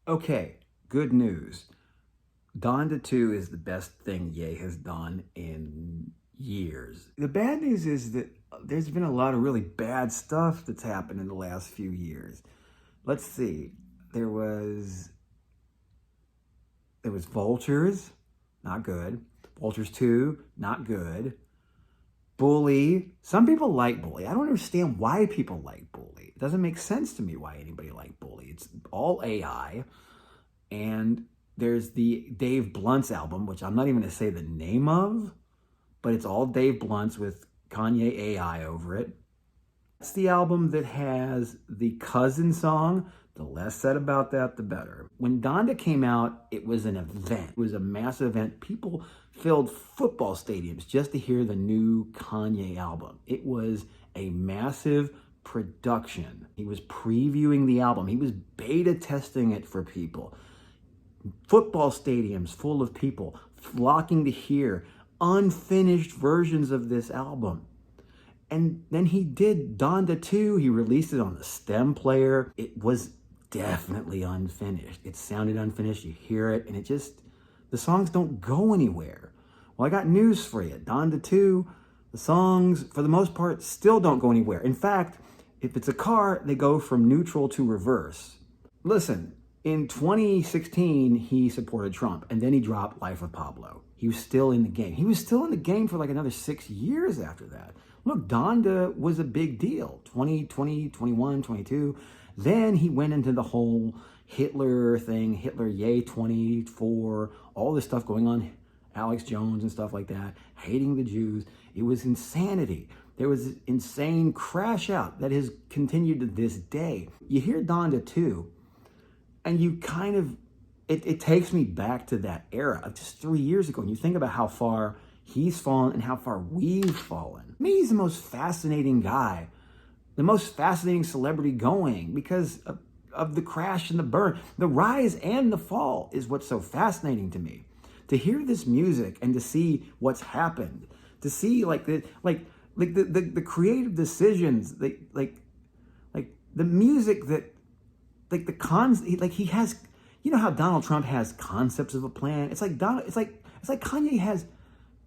Okay, good news. Donda 2 is the best thing Ye has done in years. The bad news is that there's been a lot of really bad stuff that's happened in the last few years. Let's see. There was there was Vultures, not good. Vultures 2, not good. Bully. Some people like Bully. I don't understand why people like Bully. It doesn't make sense to me why anybody liked Bully. It's all AI. And there's the Dave Blunt's album, which I'm not even going to say the name of, but it's all Dave Blunt's with Kanye AI over it. It's the album that has the Cousin song. The less said about that, the better. When Donda came out, it was an event. It was a massive event. People filled football stadiums just to hear the new Kanye album. It was a massive production. He was previewing the album. He was beta testing it for people. Football stadiums full of people flocking to hear unfinished versions of this album. And then he did Donda 2. He released it on the stem player. It was definitely unfinished. It sounded unfinished. You hear it, and the songs don't go anywhere. Well, I got news for you. Donda 2, the songs, for the most part, still don't go anywhere. In fact, if it's a car, they go from neutral to reverse. Listen, in 2016, he supported Trump, and then he dropped Life of Pablo. He was still in the game. He was still in the game for like another 6 years after that. Look, Donda was a big deal. 2020, 21, 22. Then he went into the whole Hitler thing, Hitler Yay 24, all this stuff going on, Alex Jones and stuff like that, hating the Jews. It was insanity. There was insane crash out that has continued to this day. You hear Donda 2, and you kind of, it takes me back to that era of just 3 years ago. And you think about how far he's fallen and how far we've fallen. To me, he's the most fascinating guy, the most fascinating celebrity going because of the crash and the burn. The rise and the fall is what's so fascinating to me. To hear this music and to see what's happened, to see the creative decisions, like the music that he has, you know how Donald Trump has concepts of a plan? It's like Kanye has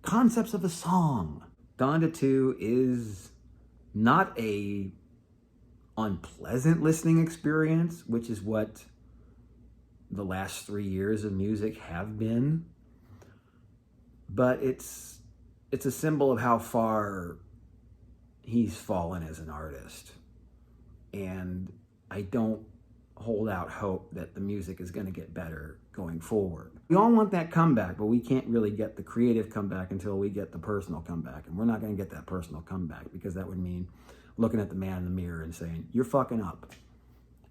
concepts of a song. Donda 2 is not a unpleasant listening experience, which is what the last 3 years of music have been. But it's a symbol of how far he's fallen as an artist. And I don't hold out hope that the music is going to get better going forward. We all want that comeback, but we can't really get the creative comeback until we get the personal comeback. And we're not going to get that personal comeback because that would mean looking at the man in the mirror and saying, you're fucking up.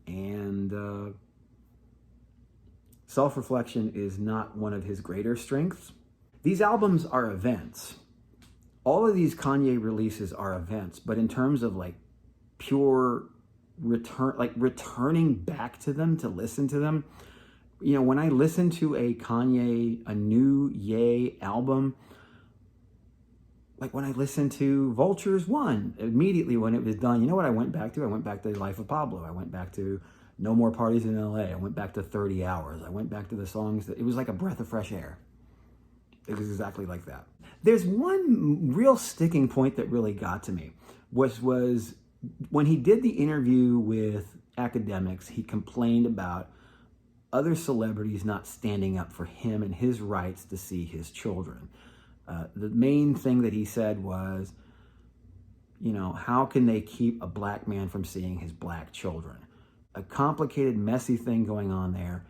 And self-reflection is not one of his greater strengths. These albums are events. All of these Kanye releases are events, but in terms of like pure returning back to them to listen to them, you know, when I listen to a new Ye album, like when I listened to Vultures 1, immediately when it was done, you know what I went back to? I went back to Life of Pablo. I went back to No More Parties in LA. I went back to 30 Hours. I went back to the songs that, it was like a breath of fresh air. It was exactly like that. There's one real sticking point that really got to me, which was when he did the interview with academics. He complained about other celebrities not standing up for him and his rights to see his children. The main thing that he said was, you know, how can they keep a black man from seeing his black children? A complicated, messy thing going on there.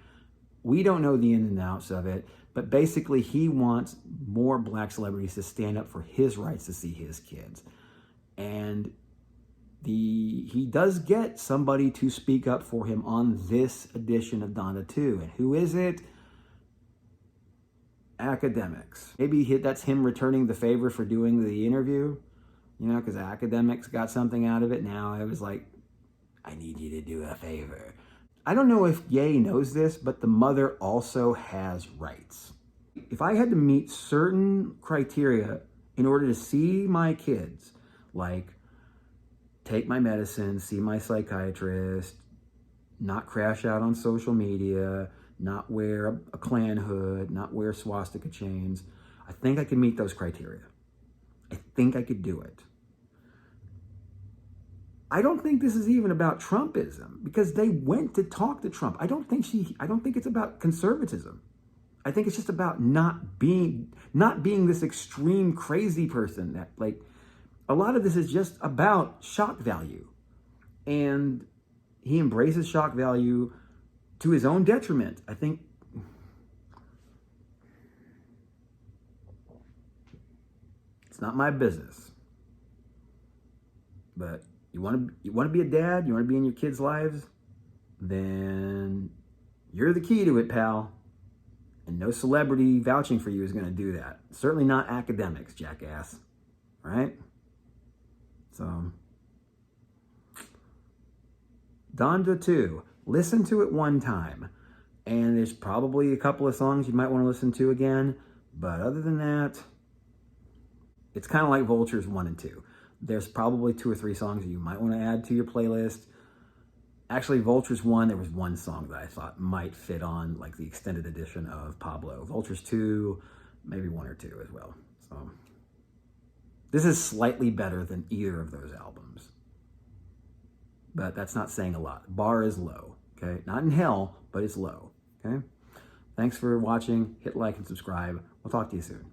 We don't know the ins and outs of it, but basically he wants more black celebrities to stand up for his rights to see his kids. And he does get somebody to speak up for him on this edition of Donda 2. And who is it? Academics. Maybe that's him returning the favor for doing the interview, you know, because academics got something out of it. Now it was like, I need you to do a favor. I don't know if Ye knows this, but the mother also has rights. If I had to meet certain criteria in order to see my kids, like take my medicine, see my psychiatrist, not crash out on social media, not wear a Klan hood, not wear swastika chains. I think I could meet those criteria. I think I could do it. I don't think this is even about Trumpism, because they went to talk to Trump. I don't think it's about conservatism. I think it's just about not being this extreme crazy person that, like, a lot of this is just about shock value. And he embraces shock value to his own detriment. I think it's not my business. But you want to be a dad, you want to be in your kids' lives, then you're the key to it, pal. And no celebrity vouching for you is going to do that. Certainly not academics, jackass. Right? So, Donda 2. Listen to it one time. And there's probably a couple of songs you might want to listen to again. But other than that, it's kind of like Vultures 1 and 2. There's probably 2 or 3 songs that you might want to add to your playlist. Actually, Vultures 1, there was one song that I thought might fit on, like, the extended edition of Pablo. Vultures 2, maybe 1 or 2 as well. So, this is slightly better than either of those albums. But that's not saying a lot. Bar is low, okay? Not in hell, but it's low, okay? Thanks for watching. Hit like and subscribe. We'll talk to you soon.